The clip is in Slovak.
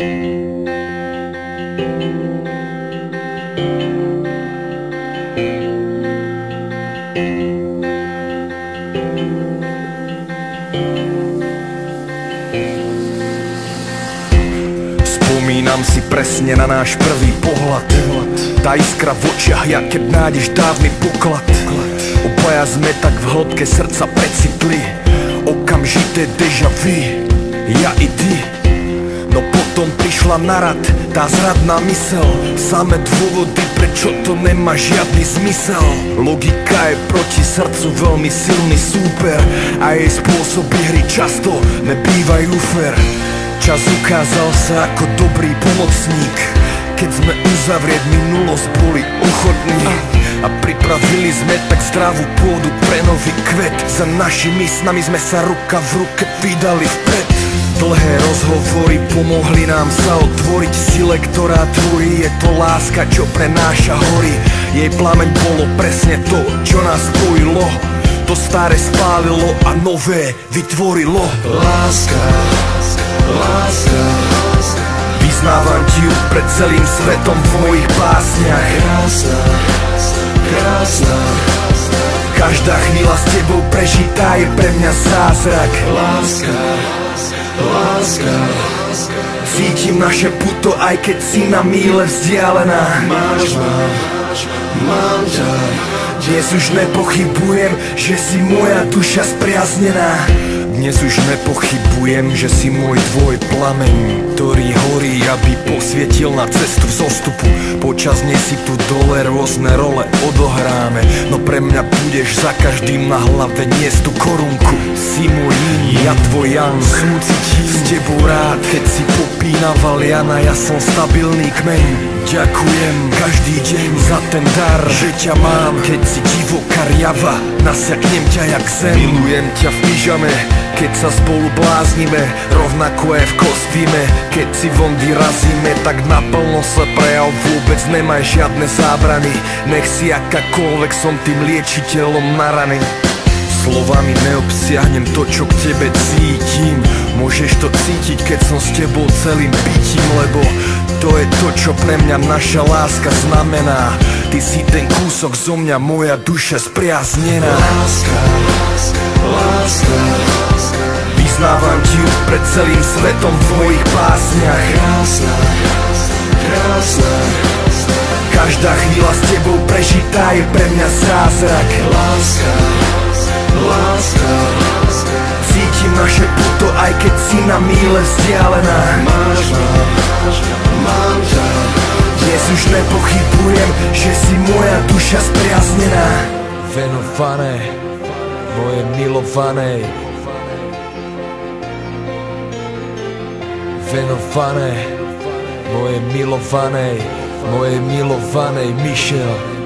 Spomínam si presne na náš prvý pohľad. Tá iskra v očiach, jak keď nájdeš dávny poklad. Obaja sme tak v hĺbke srdca precitli okamžité déjà vu, ja i ty. No potom prišla na rad tá zradná mysel, samé dôvody, prečo to nemá žiadny zmysel. Logika je proti srdcu veľmi silný súper a jej spôsoby hry často nebývajú fér. Čas ukázal sa ako dobrý pomocník, keď sme uzavrieť minulosť boli ochotní a pripravili sme tak zdravú pôdu pre nový kvet. Za našimi snami sme sa ruka v ruke vydali vpred. Dlhé rozhovory pomohli nám sa otvoriť sile, ktorá tvorí. Je to láska, čo prenáša hory. Jej plameň bolo presne to, čo nás spojilo. To staré spálilo a nové vytvorilo. Láska, láska, vyznávam ti ju pred celým svetom v mojich básniach. Krásna, krásna, každá chvíľa s tebou prežitá je pre mňa zázrak. Láska, láska, cítim naše puto, aj keď si na míle vzdialená. Máš ma, mám ťa, dnes už nepochybujem, že si moja duša spriaznená. Dnes už nepochybujem, že si môj tvoj plameň, ktorý horí, aby posvietil na cestu vzostupu. Počas nej si tu dole rôzne role odohráme, no pre mňa budeš za každým na hlave niesť tú korunku. Si môj yin, ja tvoj yang, súcitím s tebou rád. Keď si popínaval Jana, ja som stabilný kmeň. Ďakujem každý deň za ten dar, že ťa mám. Keď si divoká riava, nasiaknem ťa jak zem. Milujem ťa v pyžame, keď sa spolu bláznime, rovnako aj v kostýme. Keď si von vyrazíme, tak naplno sa prejav, vôbec nemaj žiadne zábrany. Nech si akákoľvek, som tým liečiteľom na rany. Slovami neobsiahnem to, čo k tebe cítim. Môžeš to cítiť, keď som s tebou celým bytím, lebo to je to, čo pre mňa naša láska znamená. Ty si ten kúsok zo mňa, moja duša spriaznená. Láska, láska, vyznávam ti ju pred celým svetom v mojich básniach. Krásna, krásna, každá chvíľa s tebou prežitá je pre mňa zázrak. Láska, láska, cítim naše puto, aj keď si na míle vzdialená. Máš ma, mám ťa, dnes už nepochybujem, že si moja duša spriaznená. Venované moje milovanej, venované moje milovanej, mojej milovanej Michelle.